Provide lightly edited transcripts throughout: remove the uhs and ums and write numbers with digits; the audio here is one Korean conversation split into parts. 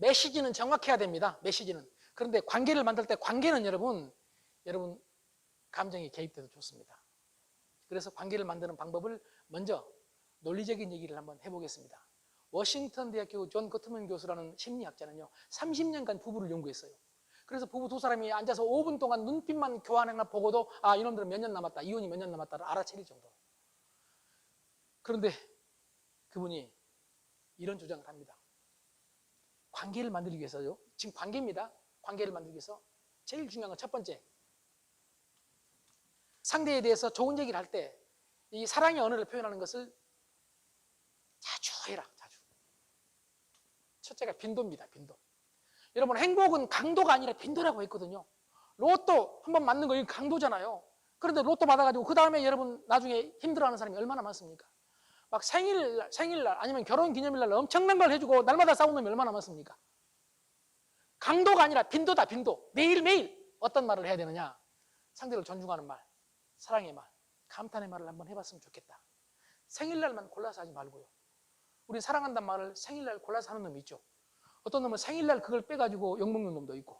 메시지는 정확해야 됩니다. 메시지는. 그런데 관계를 만들 때 관계는 여러분 감정이 개입돼도 좋습니다. 그래서 관계를 만드는 방법을 먼저 논리적인 얘기를 한번 해보겠습니다. 워싱턴 대학교 존 거트먼 교수라는 심리학자는요 30년간 부부를 연구했어요. 그래서 부부 두 사람이 앉아서 5분 동안 눈빛만 교환하나 보고도 아 이놈들은 몇 년 남았다, 이혼이 몇 년 남았다를 알아차릴 정도로. 그런데 그분이 이런 주장을 합니다. 관계를 만들기 위해서요, 지금 관계입니다. 관계를 만들기 위해서 제일 중요한 건 첫 번째, 상대에 대해서 좋은 얘기를 할 때 이 사랑의 언어를 표현하는 것을 자주 해라. 자주. 첫째가 빈도입니다. 빈도. 여러분 행복은 강도가 아니라 빈도라고 했거든요. 로또 한번 맞는 거 이거 강도잖아요. 그런데 로또 받아가지고 그 다음에 여러분 나중에 힘들어하는 사람이 얼마나 많습니까? 막 생일날 아니면 결혼기념일날 엄청난 걸 해주고 날마다 싸우는 놈이 얼마나 많습니까? 강도가 아니라 빈도다. 빈도. 매일매일 어떤 말을 해야 되느냐? 상대를 존중하는 말, 사랑의 말, 감탄의 말을 한번 해봤으면 좋겠다. 생일날만 골라서 하지 말고요. 우리 사랑한다는 말을 생일날 골라서 하는 놈이 있죠. 어떤 놈은 생일날 그걸 빼가지고 욕먹는 놈도 있고.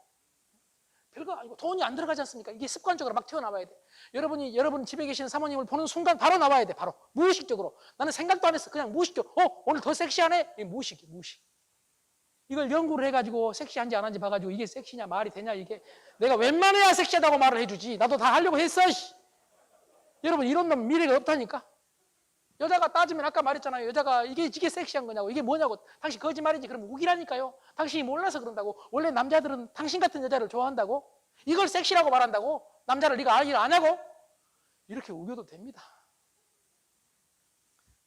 별거 아니고 돈이 안 들어가지 않습니까? 이게 습관적으로 막 튀어나와야 돼. 여러분 집에 계신 사모님을 보는 순간 바로 나와야 돼. 바로 무의식적으로. 나는 생각도 안 했어. 그냥 무의식적으로. 오늘 더 섹시하네? 이게 무의식. 이걸 연구를 해가지고 섹시한지 안 한지 봐가지고 이게 섹시냐 말이 되냐 이게 내가 웬만해야 섹시하다고 말을 해주지. 나도 다 하려고 했어. 여러분 이런 놈 미래가 없다니까. 여자가 따지면 아까 말했잖아요. 여자가 이게 섹시한 거냐고, 이게 뭐냐고. 당신 거짓말이지. 그럼 우기라니까요. 당신이 몰라서 그런다고. 원래 남자들은 당신 같은 여자를 좋아한다고. 이걸 섹시라고 말한다고. 남자를 네가 알기를 아냐고. 이렇게 우겨도 됩니다.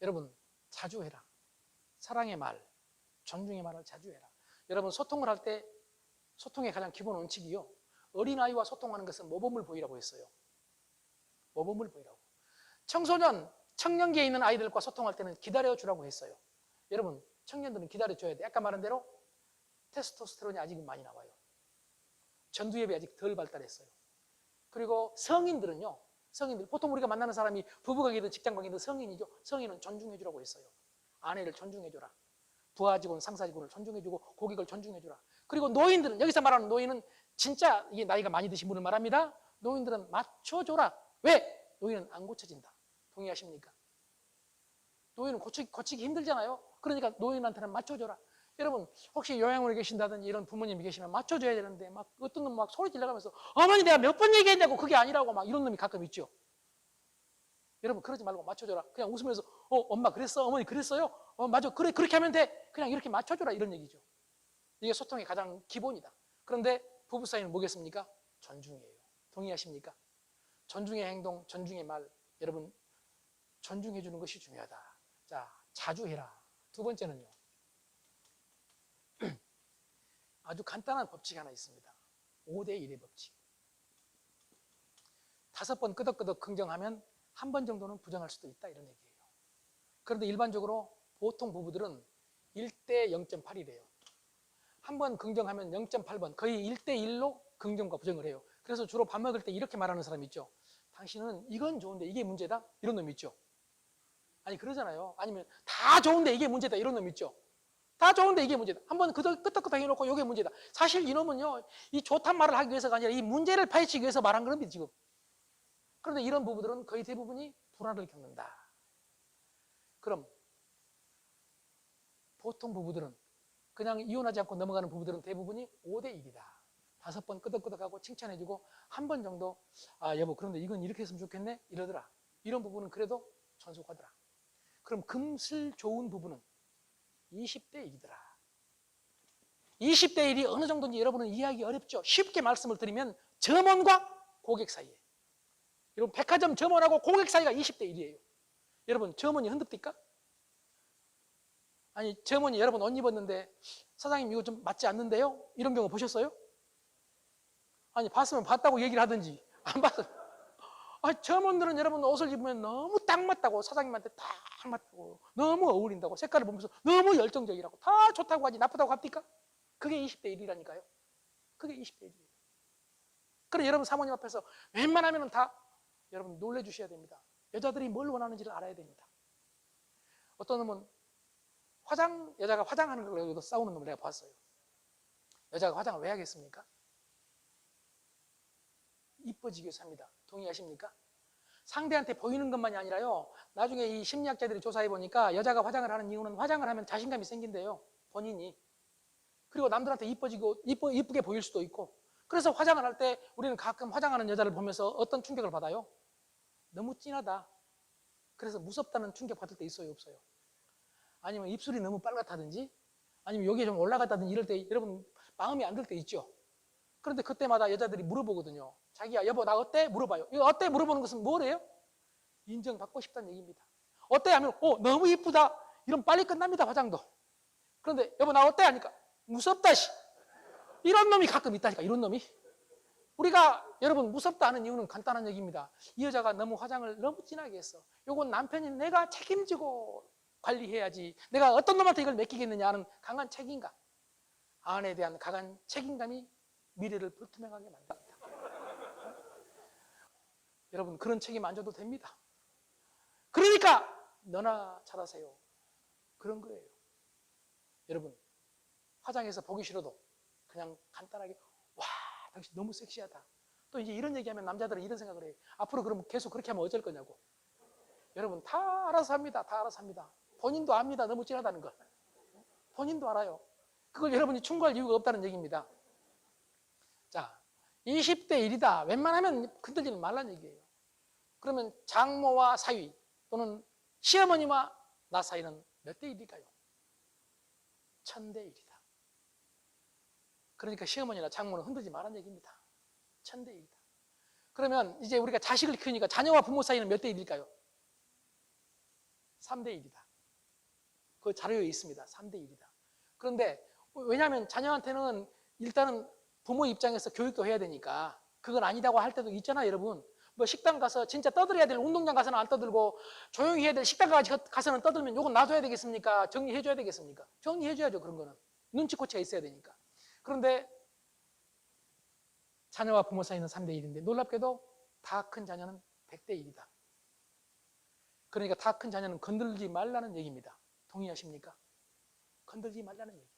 여러분 자주 해라. 사랑의 말, 존중의 말을 자주 해라. 여러분 소통을 할 때 소통의 가장 기본 원칙이요, 어린아이와 소통하는 것은 모범을 보이라고 했어요. 모범을 보이라고. 청년기에 있는 아이들과 소통할 때는 기다려주라고 했어요. 여러분 청년들은 기다려줘야 돼. 아까 말한 대로 테스토스테론이 아직은 많이 나와요. 전두엽이 아직 덜 발달했어요. 그리고 성인들은요, 성인들 보통 우리가 만나는 사람이 부부관계든 직장관계든 성인이죠. 성인은 존중해주라고 했어요. 아내를 존중해줘라. 부하 직원, 상사 직원을 존중해주고 고객을 존중해주라. 그리고 노인들은, 여기서 말하는 노인은 진짜 이게 나이가 많이 드신 분을 말합니다. 노인들은 맞춰줘라. 왜? 노인은 안 고쳐진다. 동의하십니까? 노인은 고치기 힘들잖아요. 그러니까 노인한테는 맞춰줘라. 여러분 혹시 요양원에 계신다든지 이런 부모님이 계시면 맞춰줘야 되는데 막 어떤 놈 막 소리 질러가면서 어머니 내가 몇 번 얘기했냐고, 그게 아니라고 막 이런 놈이 가끔 있죠. 여러분 그러지 말고 맞춰줘라. 그냥 웃으면서 엄마 그랬어? 어머니 그랬어요? 맞아. 그래 그렇게 하면 돼. 그냥 이렇게 맞춰줘라. 이런 얘기죠. 이게 소통의 가장 기본이다. 그런데 부부 사이는 뭐겠습니까? 존중이에요. 동의하십니까? 존중의 행동, 존중의 말, 여러분 존중해 주는 것이 중요하다. 자, 자주 해라. 두 번째는요, 아주 간단한 법칙이 하나 있습니다. 5대1의 법칙. 5번 끄덕끄덕 긍정하면 한 번 정도는 부정할 수도 있다, 이런 얘기예요. 그런데 일반적으로 보통 부부들은 1대 0.8이래요. 한 번 긍정하면 0.8번, 거의 1대1로 긍정과 부정을 해요. 그래서 주로 밥 먹을 때 이렇게 말하는 사람 있죠. 당신은 이건 좋은데 이게 문제다? 이런 놈 있죠. 아니 그러잖아요. 아니면 다 좋은데 이게 문제다, 이런 놈 있죠. 다 좋은데 이게 문제다. 한번 끄떡끄떡 해놓고 이게 문제다. 사실 이놈은요, 이 좋단 말을 하기 위해서가 아니라 이 문제를 파헤치기 위해서 말한 겁니다, 지금. 그런데 이런 부부들은 거의 대부분이 불화를 겪는다. 그럼 보통 부부들은, 그냥 이혼하지 않고 넘어가는 부부들은 대부분이 5대1이다. 5번 끄덕끄덕하고 칭찬해주고 한 번 정도 여보 그런데 이건 이렇게 했으면 좋겠네 이러더라. 이런 부부는 그래도 존속하더라. 그럼 금슬 좋은 부부는 20대1이더라. 20대1이 어느 정도인지 여러분은 이해하기 어렵죠. 쉽게 말씀을 드리면 점원과 고객 사이에, 여러분 백화점 점원하고 고객 사이가 20대1이에요. 여러분 점원이 흔듭니까? 아니 점원이 여러분 옷 입었는데 사장님 이거 좀 맞지 않는데요? 이런 경우 보셨어요? 아니 봤으면 봤다고 얘기를 하든지 안 봤으면. 점원들은 여러분 옷을 입으면 너무 딱 맞다고, 사장님한테 딱 맞다고, 너무 어울린다고, 색깔을 보면서 너무 열정적이라고, 다 좋다고 하지 나쁘다고 합니까? 그게 20대1이라니까요. 그게 20대1이에요. 그래 여러분 사모님 앞에서 웬만하면 다 여러분 놀래주셔야 됩니다. 여자들이 뭘 원하는지를 알아야 됩니다. 어떤 놈은 여자가 화장하는 걸 가지고 싸우는 놈을 내가 봤어요. 여자가 화장을 왜 하겠습니까? 이뻐지기 위해서 합니다. 동의하십니까? 상대한테 보이는 것만이 아니라요, 나중에 이 심리학자들이 조사해 보니까 여자가 화장을 하는 이유는 화장을 하면 자신감이 생긴대요, 본인이. 그리고 남들한테 이쁘게 보일 수도 있고. 그래서 화장을 할 때 우리는 가끔 화장하는 여자를 보면서 어떤 충격을 받아요? 너무 진하다. 그래서 무섭다는 충격 받을 때 있어요, 없어요? 아니면 입술이 너무 빨갛다든지, 아니면 여기에 좀 올라갔다든지 이럴 때 여러분 마음이 안 들 때 있죠? 그런데 그때마다 여자들이 물어보거든요. 자기야, 여보, 나 어때? 물어봐요. 이거 어때? 물어보는 것은 뭐래요? 인정받고 싶다는 얘기입니다. 어때? 하면, 너무 이쁘다. 이러면 빨리 끝납니다, 화장도. 그런데, 여보, 나 어때? 하니까, 무섭다, 씨. 이런 놈이 가끔 있다니까, 이런 놈이. 우리가, 여러분, 무섭다 하는 이유는 간단한 얘기입니다. 이 여자가 너무 화장을 너무 진하게 했어. 요건 남편이 내가 책임지고 관리해야지. 내가 어떤 놈한테 이걸 맡기겠느냐 하는 강한 책임감. 아내에 대한 강한 책임감이 미래를 불투명하게 만듭니다. 여러분, 그런 책임 안 져도 됩니다. 그러니까 너나 잘하세요. 그런 거예요. 여러분, 화장해서 보기 싫어도 그냥 간단하게, 와, 당신 너무 섹시하다. 또 이제 이런 얘기하면 남자들은 이런 생각을 해요. 앞으로 그러면 계속 그렇게 하면 어쩔 거냐고. 여러분, 다 알아서 합니다. 다 알아서 합니다. 본인도 압니다. 너무 진하다는 걸. 본인도 알아요. 그걸 여러분이 충고할 이유가 없다는 얘기입니다. 자, 20대 1이다. 웬만하면 흔들리지 말라는 얘기예요. 그러면 장모와 사위 또는 시어머니와 나 사이는 몇 대 1일까요? 1000대 1이다. 그러니까 시어머니나 장모는 흔들지 말라는 얘기입니다. 1000대 1이다. 그러면 이제 우리가 자식을 키우니까 자녀와 부모 사이는 몇 대 1일까요? 3대 1이다. 그 자료에 있습니다. 3대 1이다. 그런데 왜냐하면 자녀한테는 일단은 부모 입장에서 교육도 해야 되니까 그건 아니다고 할 때도 있잖아요, 여러분. 뭐 식당 가서 진짜 떠들어야 될 운동장 가서는 안 떠들고 조용히 해야 될 식당 가서는 떠들면 요건 놔둬야 되겠습니까? 정리해줘야 되겠습니까? 정리해줘야죠, 그런 거는. 눈치코치가 있어야 되니까. 그런데 자녀와 부모 사이는 3대 1인데 놀랍게도 다 큰 자녀는 100대 1이다. 그러니까 다 큰 자녀는 건들지 말라는 얘기입니다. 동의하십니까? 건들지 말라는 얘기.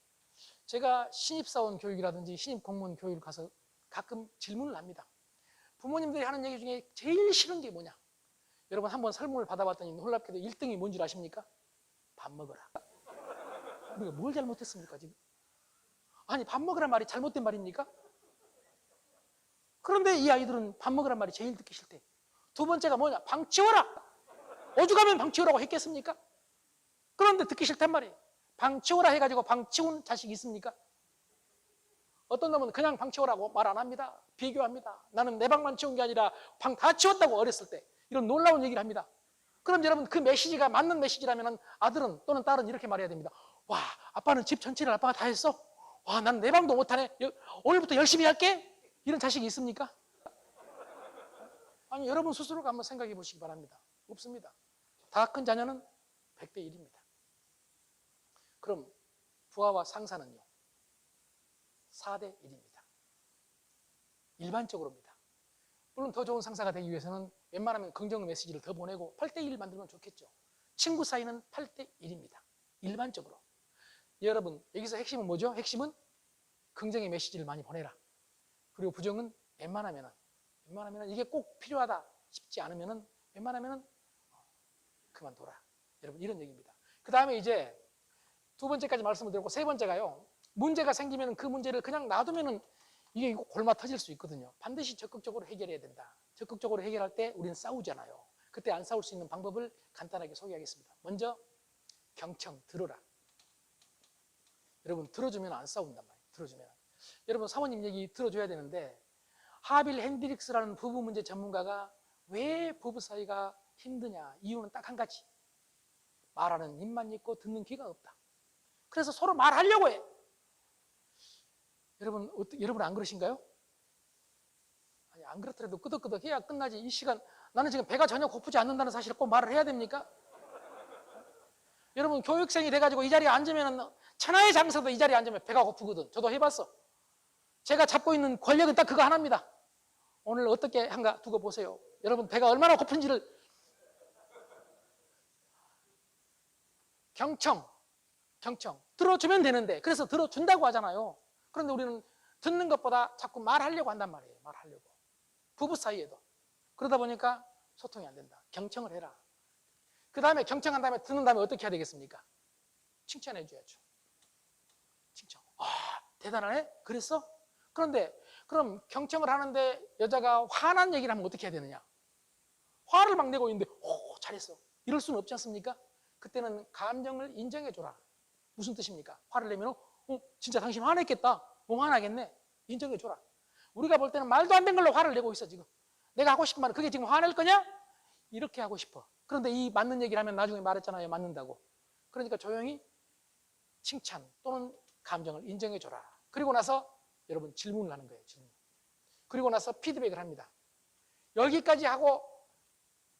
제가 신입사원 교육이라든지 신입 공무원 교육을 가서 가끔 질문을 합니다. 부모님들이 하는 얘기 중에 제일 싫은 게 뭐냐? 여러분 한번 설문을 받아봤더니 놀랍게도 1등이 뭔 줄 아십니까? 밥 먹어라. 우리가 뭘 잘못했습니까 지금? 아니 밥 먹으란 말이 잘못된 말입니까? 그런데 이 아이들은 밥 먹으란 말이 제일 듣기 싫대. 두 번째가 뭐냐? 방 치워라. 오죽하면 방 치우라고 했겠습니까? 그런데 듣기 싫단 말이에요. 방 치워라 해가지고 방 치운 자식이 있습니까? 어떤 놈은 그냥 방 치우라고 말 안 합니다. 비교합니다. 나는 내 방만 치운 게 아니라 방 다 치웠다고 어렸을 때 이런 놀라운 얘기를 합니다. 그럼 여러분 그 메시지가 맞는 메시지라면 아들은 또는 딸은 이렇게 말해야 됩니다. 와, 아빠는 집 전체를 아빠가 다 했어? 와, 난 내 방도 못하네. 오늘부터 열심히 할게. 이런 자식이 있습니까? 아니 여러분 스스로가 한번 생각해 보시기 바랍니다. 없습니다. 다 큰 자녀는 100대 1입니다. 그럼 부하와 상사는요? 4대 1입니다. 일반적으로입니다. 물론 더 좋은 상사가 되기 위해서는 웬만하면 긍정 메시지를 더 보내고 8대 1을 만들면 좋겠죠. 친구 사이는 8대 1입니다. 일반적으로. 여러분 여기서 핵심은 뭐죠? 핵심은 긍정의 메시지를 많이 보내라. 그리고 부정은 웬만하면은 이게 꼭 필요하다 싶지 않으면은 웬만하면은 그만둬라. 여러분 이런 얘기입니다. 그 다음에 이제 두 번째까지 말씀을 드렸고 세 번째가요. 문제가 생기면 그 문제를 그냥 놔두면은 이게 골마 터질 수 있거든요. 반드시 적극적으로 해결해야 된다. 적극적으로 해결할 때 우리는 싸우잖아요. 그때 안 싸울 수 있는 방법을 간단하게 소개하겠습니다. 먼저 경청, 들어라. 여러분 들어주면 안 싸운단 말이에요. 들어주면. 여러분 사모님 얘기 들어줘야 되는데 하빌 핸드릭스라는 부부 문제 전문가가 왜 부부 사이가 힘드냐? 이유는 딱 한 가지. 말하는 입만 있고 듣는 귀가 없다. 그래서 서로 말하려고 해. 여러분 안 그러신가요? 아니 안 그렇더라도 끄덕끄덕 해야 끝나지. 이 시간 나는 지금 배가 전혀 고프지 않는다는 사실을 꼭 말을 해야 됩니까? 여러분 교육생이 돼가지고 이 자리에 앉으면 천하의 장사도 이 자리에 앉으면 배가 고프거든. 저도 해봤어. 제가 잡고 있는 권력은 딱 그거 하나입니다. 오늘 어떻게 한가 두고 보세요. 여러분 배가 얼마나 고픈지를. 경청 들어주면 되는데 그래서 들어준다고 하잖아요. 그런데 우리는 듣는 것보다 자꾸 말하려고 한단 말이에요. 말하려고. 부부 사이에도. 그러다 보니까 소통이 안 된다. 경청을 해라. 그 다음에 경청한 다음에 듣는 다음에 어떻게 해야 되겠습니까? 칭찬해 줘야죠. 칭찬. 아, 대단하네? 그랬어? 그런데 그럼 경청을 하는데 여자가 화난 얘기를 하면 어떻게 해야 되느냐? 화를 막 내고 있는데 잘했어. 이럴 수는 없지 않습니까? 그때는 감정을 인정해 줘라. 무슨 뜻입니까? 화를 내면 진짜 당신 화냈겠다. 화나겠네. 인정해 줘라. 우리가 볼 때는 말도 안 되는 걸로 화를 내고 있어 지금. 내가 하고 싶은 말은 그게 지금 화낼 거냐? 이렇게 하고 싶어. 그런데 이 맞는 얘기를 하면 나중에 말했잖아요. 맞는다고. 그러니까 조용히 칭찬 또는 감정을 인정해 줘라. 그리고 나서 여러분 질문을 하는 거예요. 질문. 그리고 나서 피드백을 합니다. 여기까지 하고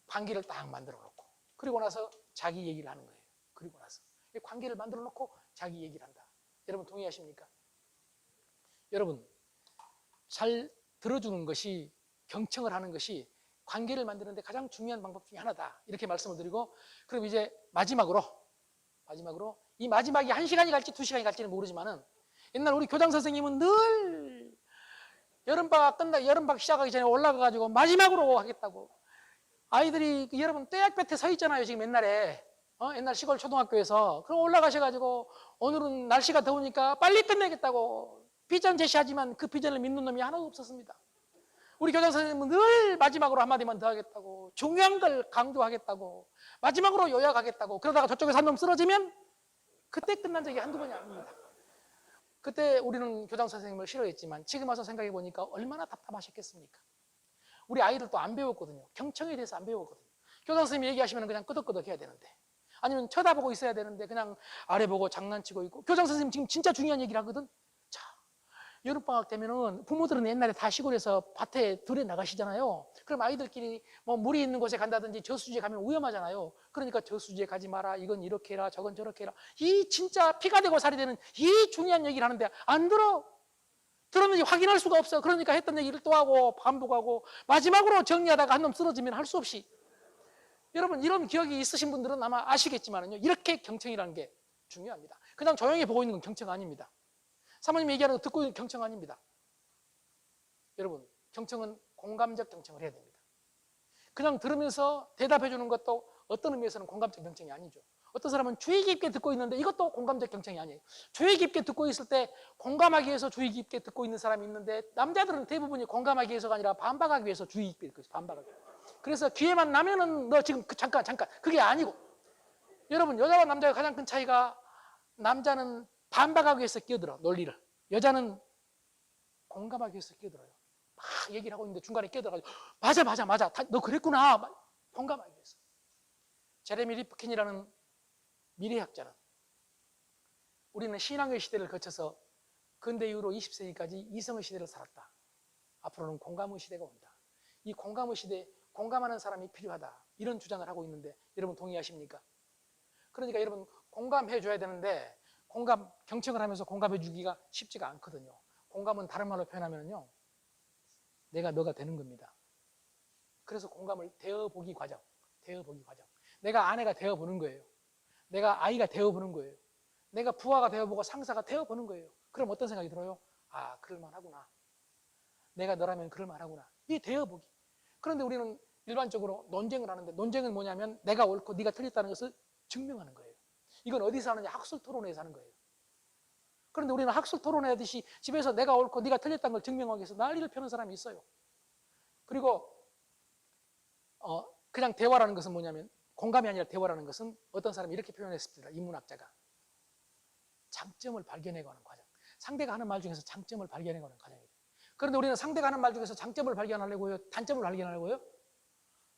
관계를 딱 만들어 놓고 그리고 나서 자기 얘기를 하는 거예요. 그리고 나서 관계를 만들어 놓고 자기 얘기를 한다. 여러분 동의하십니까? 여러분 잘 들어주는 것이 경청을 하는 것이 관계를 만드는데 가장 중요한 방법 중에 하나다. 이렇게 말씀을 드리고 그럼 이제 마지막으로 이 마지막이 1시간이 갈지 2시간이 갈지는 모르지만은 옛날 우리 교장 선생님은 늘 여름방학 시작하기 전에 올라가가지고 마지막으로 하겠다고 아이들이 여러분 떼약볕에 서 있잖아요. 지금 옛날에 옛날 시골 초등학교에서 그럼 올라가셔가지고 오늘은 날씨가 더우니까 빨리 끝내겠다고 비전 제시하지만 그 비전을 믿는 놈이 하나도 없었습니다. 우리 교장 선생님은 늘 마지막으로 한마디만 더 하겠다고 중요한 걸 강조하겠다고 마지막으로 요약하겠다고 그러다가 저쪽에서 한 놈 쓰러지면 그때 끝난 적이 한두 번이 아닙니다. 그때 우리는 교장 선생님을 싫어했지만 지금 와서 생각해 보니까 얼마나 답답하셨겠습니까? 우리 아이들도 안 배웠거든요. 경청에 대해서 안 배웠거든요. 교장 선생님이 얘기하시면 그냥 끄덕끄덕 해야 되는데 아니면 쳐다보고 있어야 되는데 그냥 아래 보고 장난치고 있고 교장 선생님 지금 진짜 중요한 얘기를 하거든. 자, 여름방학 되면은 부모들은 옛날에 다 시골에서 밭에 들에 나가시잖아요. 그럼 아이들끼리 뭐 물이 있는 곳에 간다든지 저수지에 가면 위험하잖아요. 그러니까 저수지에 가지 마라. 이건 이렇게 해라. 저건 저렇게 해라. 이 진짜 피가 되고 살이 되는 이 중요한 얘기를 하는데 안 들어. 들었는지 확인할 수가 없어. 그러니까 했던 얘기를 또 하고 반복하고 마지막으로 정리하다가 한 놈 쓰러지면 할 수 없이. 여러분 이런 기억이 있으신 분들은 아마 아시겠지만요. 이렇게 경청이라는 게 중요합니다. 그냥 조용히 보고 있는 건 경청 아닙니다. 사모님 얘기하는 거 듣고 있는 경청 아닙니다. 여러분 경청은 공감적 경청을 해야 됩니다. 그냥 들으면서 대답해 주는 것도 어떤 의미에서는 공감적 경청이 아니죠. 어떤 사람은 주의 깊게 듣고 있는데 이것도 공감적 경청이 아니에요. 주의 깊게 듣고 있을 때 공감하기 위해서 주의 깊게 듣고 있는 사람이 있는데 남자들은 대부분이 공감하기 위해서가 아니라 반박하기 위해서 주의 깊게 듣고 있어요. 반박하기 위해서. 그래서 기회만 나면은 너 지금 잠깐 그게 아니고 여러분 여자와 남자의 가장 큰 차이가 남자는 반박하기 위해서 끼어들어 논리를 여자는 공감하기 위해서 끼어들어요. 막 얘기를 하고 있는데 중간에 끼어들어가지고 맞아 너 그랬구나 공감하기 위해서. 제레미 리프킨이라는 미래학자는 우리는 신앙의 시대를 거쳐서 근대 이후로 20세기까지 이성의 시대를 살았다. 앞으로는 공감의 시대가 온다. 이 공감의 시대에 공감하는 사람이 필요하다. 이런 주장을 하고 있는데 여러분 동의하십니까? 그러니까 여러분 공감해 줘야 되는데 경청을 하면서 공감해 주기가 쉽지가 않거든요. 공감은 다른 말로 표현하면요. 내가 너가 되는 겁니다. 그래서 공감을 되어보기 과정. 내가 아내가 되어보는 거예요. 내가 아이가 되어보는 거예요. 내가 부하가 되어보고 상사가 되어보는 거예요. 그럼 어떤 생각이 들어요? 아, 그럴만하구나. 내가 너라면 그럴만하구나. 이게 되어보기. 그런데 우리는 일반적으로 논쟁을 하는데 논쟁은 뭐냐면 내가 옳고 네가 틀렸다는 것을 증명하는 거예요. 이건 어디서 하느냐? 학술 토론회에서 하는 거예요. 그런데 우리는 학술 토론회 하듯이 집에서 내가 옳고 네가 틀렸다는 걸 증명하기 위해서 난리를 펴는 사람이 있어요. 그리고 그냥 대화라는 것은 뭐냐면 공감이 아니라 대화라는 것은 어떤 사람이 이렇게 표현했습니다. 인문학자가 장점을 발견해가는 과정. 상대가 하는 말 중에서 장점을 발견해가는 과정이에요. 그런데 우리는 상대가 하는 말 중에서 장점을 발견하려고요? 단점을 발견하려고요?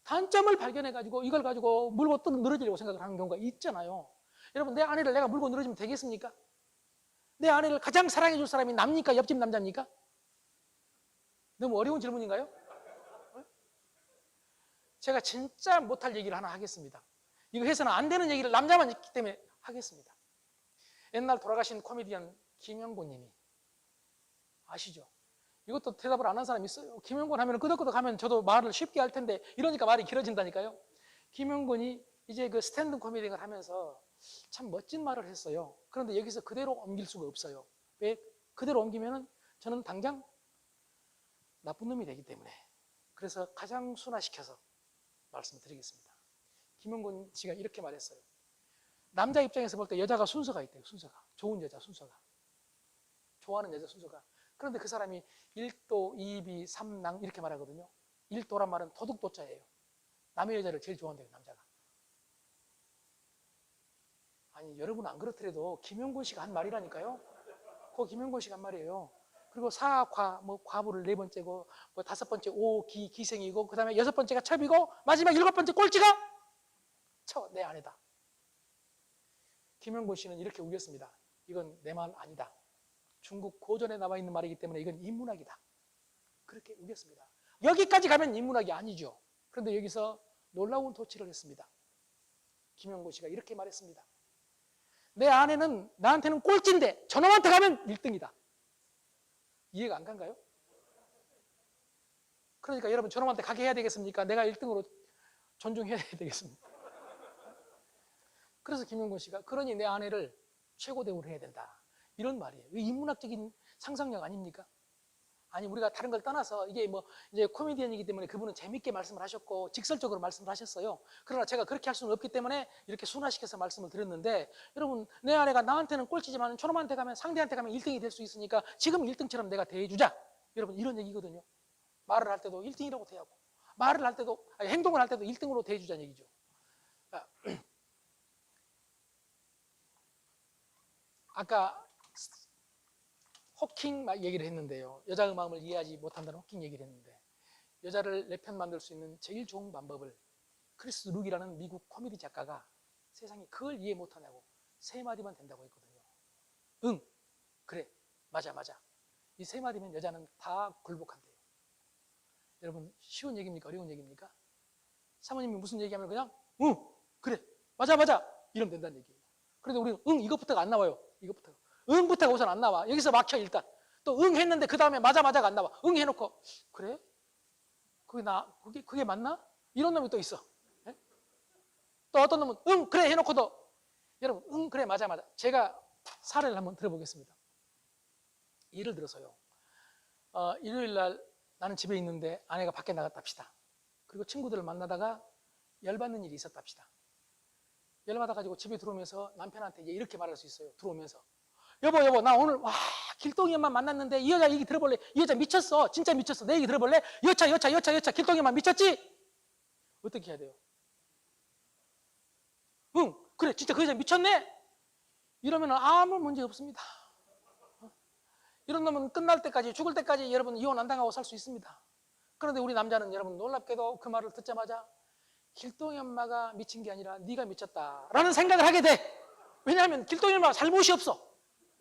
단점을 발견해가지고 이걸 가지고 물고 또 늘어지려고 생각을 하는 경우가 있잖아요. 여러분 내 아내를 내가 물고 늘어지면 되겠습니까? 내 아내를 가장 사랑해 줄 사람이 남입니까? 옆집 남자입니까? 너무 어려운 질문인가요? 제가 진짜 못할 얘기를 하나 하겠습니다. 이거 해서는 안 되는 얘기를 남자만 있기 때문에 하겠습니다. 옛날 돌아가신 코미디언 김영곤 님이 아시죠? 이것도 대답을 안 한 사람이 있어요. 김영곤 하면 끄덕끄덕 하면 저도 말을 쉽게 할 텐데 이러니까 말이 길어진다니까요. 김영곤이 이제 그 스탠드 코미디를 하면서 참 멋진 말을 했어요. 그런데 여기서 그대로 옮길 수가 없어요. 왜? 그대로 옮기면은 저는 당장 나쁜 놈이 되기 때문에 그래서 가장 순화시켜서 말씀을 드리겠습니다. 김영곤 씨가 이렇게 말했어요. 남자 입장에서 볼 때 여자가 순서가 있대요. 순서가. 좋은 여자 순서가. 좋아하는 여자 순서가. 그런데 그 사람이 1도, 2비, 3낭 이렇게 말하거든요. 1도란 말은 도둑도자예요. 남의 여자를 제일 좋아한대요. 남자가. 아니 여러분 안 그렇더라도 김영곤 씨가 한 말이라니까요. 그거 김영곤 씨가 한 말이에요. 그리고 사과, 뭐 과부를 4번째고 뭐 5번째 오기 기생이고 그 다음에 6번째가 첩이고 마지막 7번째 꼴찌가 내 아내다. 김영곤 씨는 이렇게 우겼습니다. 이건 내 말 아니다. 중국 고전에 나와 있는 말이기 때문에 이건 인문학이다. 그렇게 우겼습니다. 여기까지 가면 인문학이 아니죠. 그런데 여기서 놀라운 도취를 했습니다. 김영곤 씨가 이렇게 말했습니다. 내 아내는 나한테는 꼴찌인데 저놈한테 가면 1등이다. 이해가 안 간가요? 그러니까 여러분 저놈한테 가게 해야 되겠습니까? 내가 1등으로 존중해야 되겠습니까? 그래서 김영곤 씨가 그러니 내 아내를 최고 대우를 해야 된다. 이런 말이에요. 인문학적인 상상력 아닙니까? 아니 우리가 다른 걸 떠나서 이게 뭐 이제 코미디언이기 때문에 그분은 재밌게 말씀을 하셨고 직설적으로 말씀을 하셨어요. 그러나 제가 그렇게 할 수는 없기 때문에 이렇게 순화시켜서 말씀을 드렸는데 여러분 내 아내가 나한테는 꼴찌지만 저놈한테 가면 상대한테 가면 1등이 될 수 있으니까 지금 1등처럼 내가 대해주자. 여러분 이런 얘기거든요. 말을 할 때도 1등이라고 대하고 말을 할 때도 아니, 행동을 할 때도 1등으로 대해주자는 얘기죠. 아까 호킹 얘기를 했는데요. 여자의 마음을 이해하지 못한다는 호킹 얘기를 했는데 여자를 내 편 만들 수 있는 제일 좋은 방법을 크리스 룩이라는 미국 코미디 작가가 세상에 그걸 이해 못하냐고 3마디만 된다고 했거든요. 응, 그래, 맞아. 이 3마디면 여자는 다 굴복한대요. 여러분 쉬운 얘기입니까? 어려운 얘기입니까? 사모님이 무슨 얘기하면 그냥 응, 그래, 맞아 이러면 된다는 얘기예요. 그런데 우리는 응 이것부터가 안 나와요. 이것부터 응부터가 우선 안 나와. 여기서 막혀 일단. 또 응 했는데 그 다음에 맞아가 안 나와. 응 해놓고 그래? 그게 맞나? 이런 놈이 또 있어. 네? 또 어떤 놈은 응 그래 해놓고도 여러분 응 그래 맞아. 제가 사례를 한번 들어보겠습니다. 예를 들어서요. 일요일 날 나는 집에 있는데 아내가 밖에 나갔답시다. 그리고 친구들을 만나다가 열받는 일이 있었답시다. 열받아가지고 집에 들어오면서 남편한테 이렇게 말할 수 있어요. 들어오면서 여보 나 오늘 와 길동이 엄마 만났는데 이 여자 얘기 들어볼래? 이 여자 미쳤어. 진짜 미쳤어. 내 얘기 들어볼래? 여차 길동이 엄마 미쳤지? 어떻게 해야 돼요? 응 그래 진짜 그 여자 미쳤네? 이러면 아무 문제 없습니다. 이런 놈은 끝날 때까지 죽을 때까지 여러분 이혼 안 당하고 살 수 있습니다. 그런데 우리 남자는 여러분 놀랍게도 그 말을 듣자마자 길동이 엄마가 미친 게 아니라 네가 미쳤다라는 생각을 하게 돼. 왜냐하면 길동이 엄마가 잘못이 없어.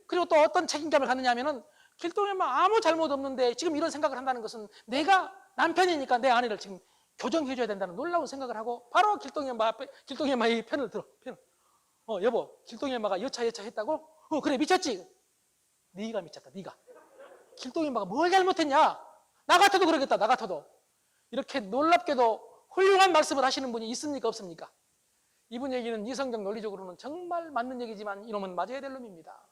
그리고 또 어떤 책임감을 갖느냐 하면은 길동이 엄마 아무 잘못 없는데 지금 이런 생각을 한다는 것은 내가 남편이니까 내 아내를 지금 교정해줘야 된다는 놀라운 생각을 하고 바로 길동이 엄마의 편을 들어. 여보 길동이 엄마가 여차 했다고? 그래 미쳤지? 네가 미쳤다. 네가 길동이 엄마가 뭘 잘못했냐? 나 같아도 그러겠다. 나 같아도. 이렇게 놀랍게도 훌륭한 말씀을 하시는 분이 있습니까 없습니까? 이분 얘기는 이성적 논리적으로는 정말 맞는 얘기지만 이놈은 맞아야 될 놈입니다.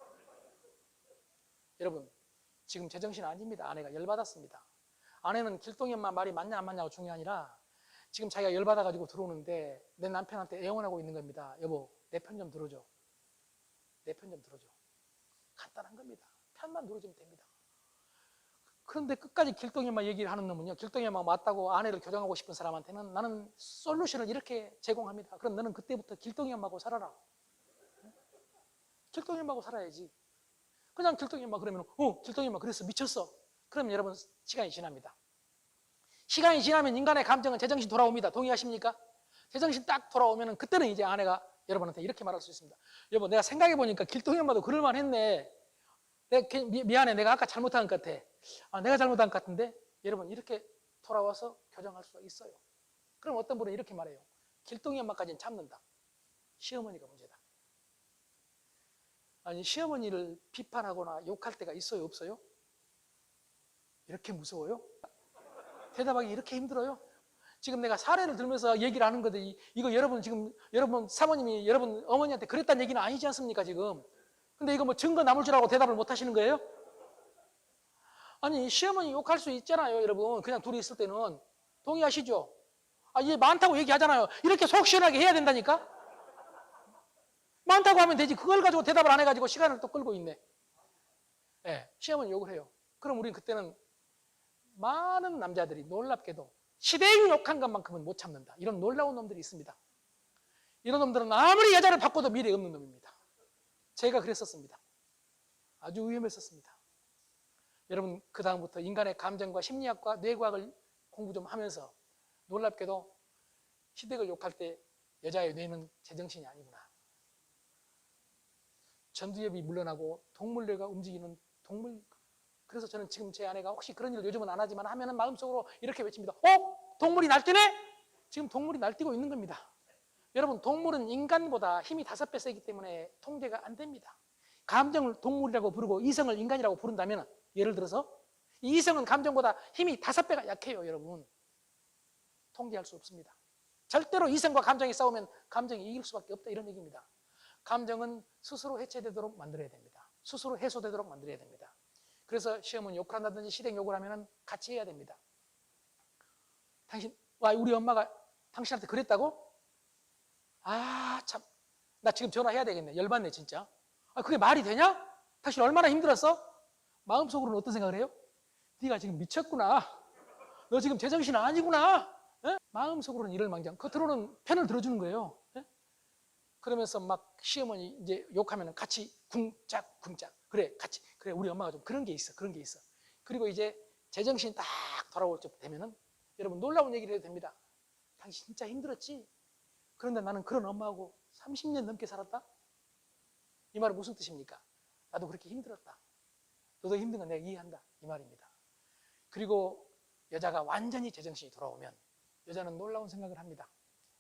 여러분 지금 제정신 아닙니다. 아내가 열받았습니다. 아내는 길동이 엄마 말이 맞냐 안 맞냐가 중요한 아니라 지금 자기가 열받아가지고 들어오는데 내 남편한테 애원하고 있는 겁니다. 여보 내 편 좀 들어줘. 내 편 좀 들어줘. 간단한 겁니다. 편만 들어주면 됩니다. 그런데 끝까지 길동이 엄마 얘기를 하는 놈은요. 길동이 엄마 맞다고 아내를 교정하고 싶은 사람한테는 나는 솔루션을 이렇게 제공합니다. 그럼 너는 그때부터 길동이 엄마하고 살아라. 길동이 엄마하고 살아야지. 그냥 길동이 엄마 그러면 길동이 엄마 그랬어 미쳤어. 그럼 여러분 시간이 지납니다. 시간이 지나면 인간의 감정은 제정신 돌아옵니다. 동의하십니까? 제정신 딱 돌아오면 그때는 이제 아내가 여러분한테 이렇게 말할 수 있습니다. 여보 내가 생각해보니까 길동이 엄마도 그럴만 했네. 미안해 내가 아까 잘못한 것 같아. 내가 잘못한 것 같은데 여러분 이렇게 돌아와서 교정할 수가 있어요. 그럼 어떤 분은 이렇게 말해요. 길동이 엄마까지는 참는다. 시어머니가 문제다. 아니 시어머니를 비판하거나 욕할 때가 있어요 없어요? 이렇게 무서워요? 대답하기 이렇게 힘들어요? 지금 내가 사례를 들면서 얘기를 하는 건데 이거 여러분 지금 여러분 사모님이 여러분 어머니한테 그랬다는 얘기는 아니지 않습니까 지금? 근데 이거 뭐 증거 남을 줄 알고 대답을 못 하시는 거예요? 아니 시어머니 욕할 수 있잖아요, 여러분. 그냥 둘이 있을 때는. 동의하시죠? 아, 이게 많다고 얘기하잖아요. 이렇게 속 시원하게 해야 된다니까? 많다고 하면 되지. 그걸 가지고 대답을 안 해가지고 시간을 또 끌고 있네. 네, 시어머니 욕을 해요. 그럼 우리는 그때는 많은 남자들이 놀랍게도 시댁 욕한 것만큼은 못 참는다. 이런 놀라운 놈들이 있습니다. 이런 놈들은 아무리 여자를 바꿔도 미래 없는 놈입니다. 제가 그랬었습니다. 아주 위험했었습니다. 여러분, 그 다음부터 인간의 감정과 심리학과 뇌과학을 공부 좀 하면서 놀랍게도 시댁을 욕할 때 여자의 뇌는 제정신이 아니구나. 전두엽이 물러나고 동물뇌가 움직이는 동물. 그래서 저는 지금 제 아내가 혹시 그런 일을 요즘은 안 하지만 하면은 마음속으로 이렇게 외칩니다. 동물이 날뛰네? 지금 동물이 날뛰고 있는 겁니다. 여러분, 동물은 인간보다 힘이 5배 세기 때문에 통제가 안 됩니다. 감정을 동물이라고 부르고 이성을 인간이라고 부른다면, 예를 들어서 이성은 감정보다 힘이 5배가 약해요. 여러분, 통제할 수 없습니다. 절대로 이성과 감정이 싸우면 감정이 이길 수밖에 없다, 이런 얘기입니다. 감정은 스스로 해체되도록 만들어야 됩니다. 스스로 해소되도록 만들어야 됩니다. 그래서 시어머니 욕을 한다든지 시댁 욕을 하면 같이 해야 됩니다. 우리 엄마가 당신한테 그랬다고? 아, 참, 나 지금 전화해야 되겠네. 열받네, 진짜. 아, 그게 말이 되냐? 당신 얼마나 힘들었어? 마음속으로는 어떤 생각을 해요? 네가 지금 미쳤구나. 너 지금 제정신 아니구나. 에? 마음속으로는 이를 망정. 겉으로는 편을 들어주는 거예요. 에? 그러면서 막 시어머니 이제 욕하면 같이 쿵짝 그래, 같이. 그래, 우리 엄마가 좀 그런 게 있어. 그리고 이제 제정신 딱 돌아올 때 되면은 여러분, 놀라운 얘기를 해도 됩니다. 당신 진짜 힘들었지? 그런데 나는 그런 엄마하고 30년 넘게 살았다? 이 말은 무슨 뜻입니까? 나도 그렇게 힘들었다. 너도 힘든 건 내가 이해한다. 이 말입니다. 그리고 여자가 완전히 제정신이 돌아오면 여자는 놀라운 생각을 합니다.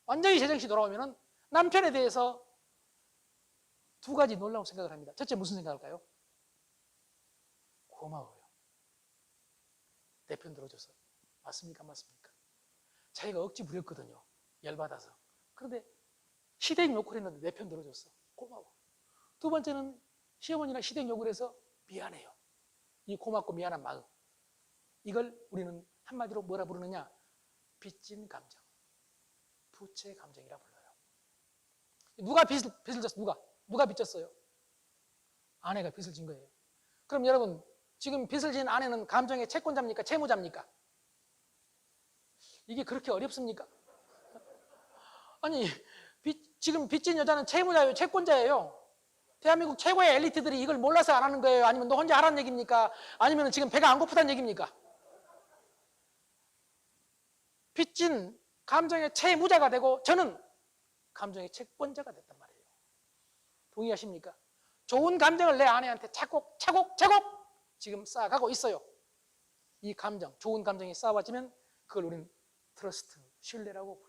완전히 제정신이 돌아오면 남편에 대해서 2가지 놀라운 생각을 합니다. 첫째, 무슨 생각일까요? 고마워요. 내 편 들어줘서. 맞습니까? 맞습니까? 자기가 억지 부렸거든요. 열받아서. 그런데 시댁 욕을 했는데 내 편 들어줬어. 고마워. 2번째는 시어머니랑 시댁 욕을 해서 미안해요. 이 고맙고 미안한 마음. 이걸 우리는 한마디로 뭐라 부르느냐? 빚진 감정. 부채 감정이라 불러요. 누가 빚을 졌어? 누가 빚졌어요? 아내가 빚을 진 거예요. 그럼 여러분, 지금 빚을 진 아내는 감정의 채권자입니까? 채무자입니까? 이게 그렇게 어렵습니까? 아니, 지금 빚진 여자는 채무자예요? 채권자예요? 대한민국 최고의 엘리트들이 이걸 몰라서 안 하는 거예요? 아니면 너 혼자 하라는 얘기입니까? 아니면 지금 배가 안 고프다는 얘기입니까? 빚진 감정의 채무자가 되고 저는 감정의 채권자가 됐단 말이에요. 동의하십니까? 좋은 감정을 내 아내한테 차곡차곡 지금 쌓아가고 있어요. 이 감정, 좋은 감정이 쌓아지면 그걸 우리는 트러스트, 신뢰라고